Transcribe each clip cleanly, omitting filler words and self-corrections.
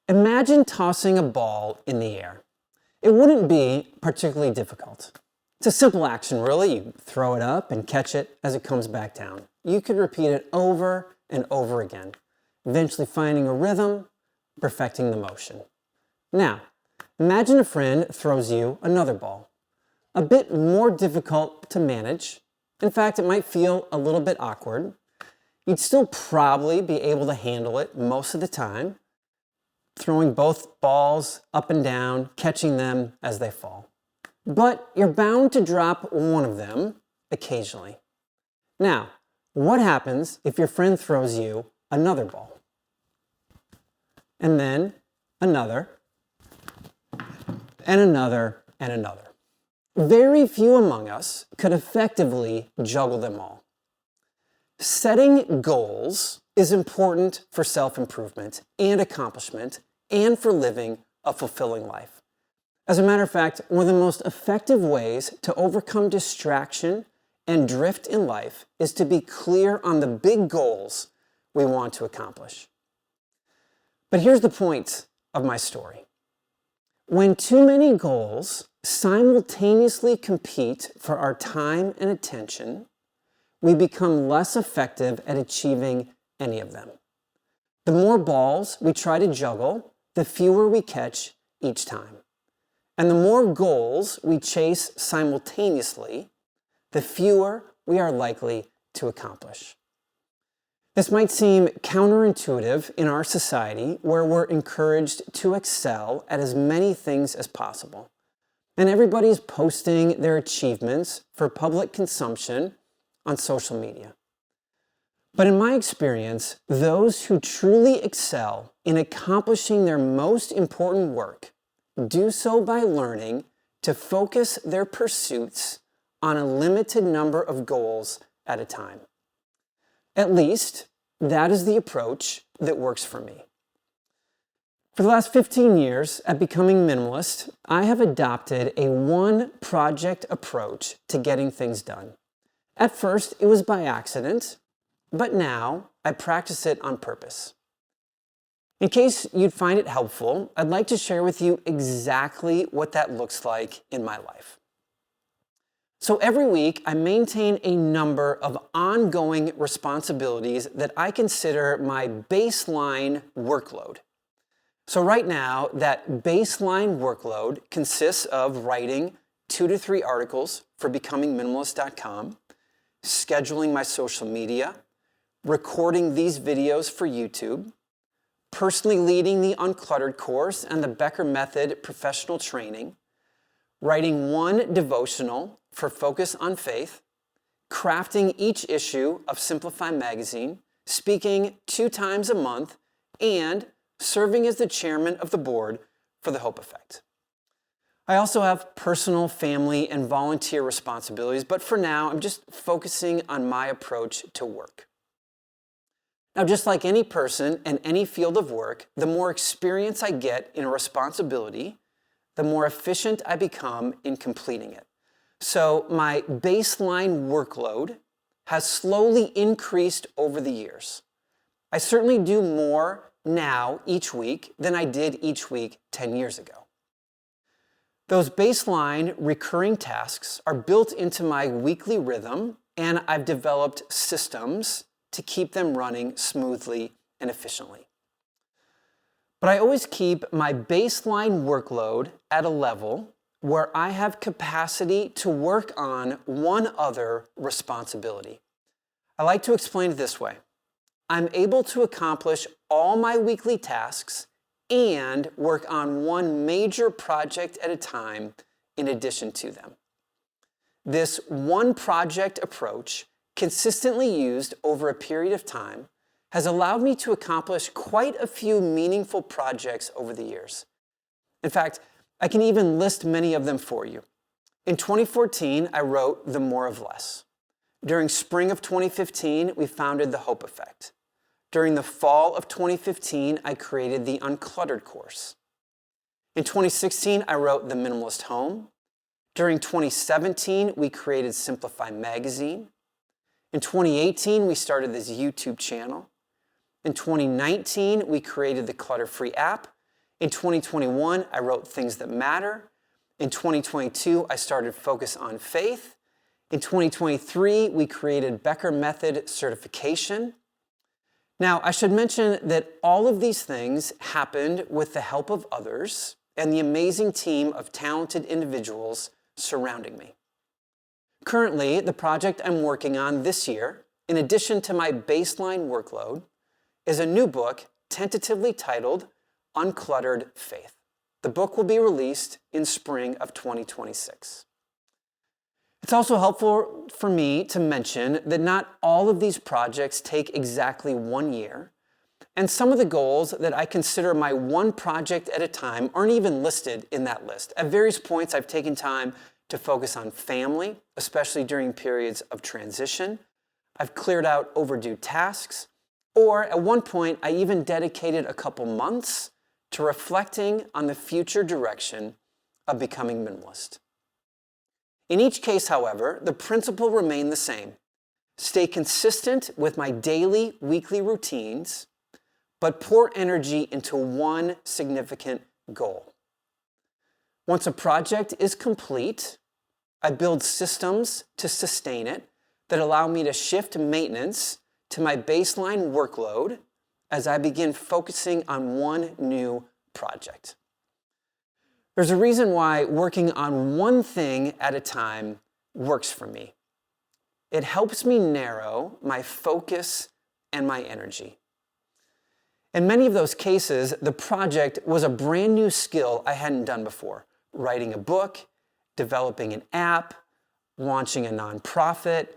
Imagine tossing a ball in the air. It wouldn't be particularly difficult. It's a simple action, really. You throw it up and catch it as it comes back down. You could repeat it over and over again, eventually finding a rhythm, perfecting the motion. Now, imagine a friend throws you another ball. A bit more difficult to manage. In fact, it might feel a little bit awkward. You'd still probably be able to handle it most of the time, throwing both balls up and down, catching them as they fall. But you're bound to drop one of them occasionally. Now, what happens if your friend throws you another ball? And then another, and another, and another. Very few among us could effectively juggle them all. Setting goals is important for self-improvement and accomplishment and for living a fulfilling life. As a matter of fact, one of the most effective ways to overcome distraction and drift in life is to be clear on the big goals we want to accomplish. But here's the point of my story. When too many goals simultaneously compete for our time and attention, we become less effective at achieving any of them. The more balls we try to juggle, the fewer we catch each time. And the more goals we chase simultaneously, the fewer we are likely to accomplish. This might seem counterintuitive in our society where we're encouraged to excel at as many things as possible. And everybody's posting their achievements for public consumption on social media. But in my experience, those who truly excel in accomplishing their most important work do so by learning to focus their pursuits on a limited number of goals at a time. At least, that is the approach that works for me. For the last 15 years at Becoming Minimalist, I have adopted a one-project approach to getting things done. At first, it was by accident, but now I practice it on purpose. In case you'd find it helpful, I'd like to share with you exactly what that looks like in my life. So every week, I maintain a number of ongoing responsibilities that I consider my baseline workload. So right now, that baseline workload consists of writing 2 to 3 articles for becomingminimalist.com, scheduling my social media, recording these videos for YouTube, personally leading the Uncluttered course and the Becker method professional training, writing 1 devotional for Focus on Faith, crafting each issue of Simplify magazine, speaking 2 times a month, and serving as the chairman of the board for the Hope Effect. I also have personal, family, and volunteer responsibilities, but for now, I'm just focusing on my approach to work. Now, just like any person in any field of work, the more experience I get in a responsibility, the more efficient I become in completing it. So my baseline workload has slowly increased over the years. I certainly do more now each week than I did each week 10 years ago. Those baseline recurring tasks are built into my weekly rhythm, and I've developed systems to keep them running smoothly and efficiently. But I always keep my baseline workload at a level where I have capacity to work on one other responsibility. I like to explain it this way. I'm able to accomplish all my weekly tasks and work on one major project at a time in addition to them. This one project approach, consistently used over a period of time, has allowed me to accomplish quite a few meaningful projects over the years. In fact, I can even list many of them for you. In 2014, I wrote The More of Less. During spring of 2015, we founded the Hope Effect. During the fall of 2015, I created the Uncluttered course. In 2016, I wrote The Minimalist Home. During 2017, we created Simplify magazine. In 2018, we started this YouTube channel. In 2019, we created the Clutter-Free app. In 2021, I wrote Things That Matter. In 2022, I started Focus on Faith. In 2023, we created Becker Method certification. Now, I should mention that all of these things happened with the help of others and the amazing team of talented individuals surrounding me. Currently, the project I'm working on this year, in addition to my baseline workload, is a new book tentatively titled Uncluttered Faith. The book will be released in spring of 2026. It's also helpful for me to mention that not all of these projects take exactly 1 year, and some of the goals that I consider my one project at a time aren't even listed in that list. At various points, I've taken time to focus on family, especially during periods of transition. I've cleared out overdue tasks, or at one point, I even dedicated a couple months to reflecting on the future direction of Becoming Minimalist. In each case, however, the principle remained the same. Stay consistent with my daily, weekly routines, but pour energy into one significant goal. Once a project is complete, I build systems to sustain it that allow me to shift maintenance to my baseline workload as I begin focusing on one new project. There's a reason why working on one thing at a time works for me. It helps me narrow my focus and my energy. In many of those cases, the project was a brand new skill I hadn't done before. Writing a book, developing an app, launching a nonprofit,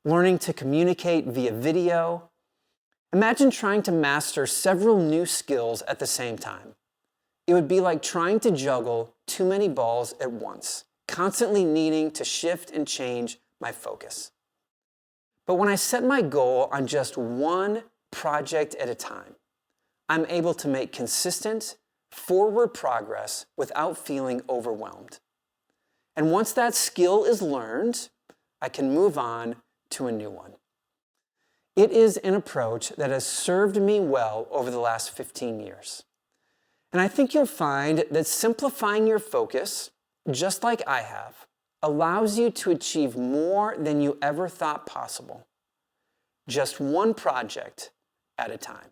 learning to communicate via video. Imagine trying to master several new skills at the same time. It would be like trying to juggle too many balls at once, constantly needing to shift and change my focus. But when I set my goal on just one project at a time, I'm able to make consistent, forward progress without feeling overwhelmed. And once that skill is learned, I can move on to a new one. It is an approach that has served me well over the last 15 years. And I think you'll find that simplifying your focus, just like I have, allows you to achieve more than you ever thought possible. Just one project at a time.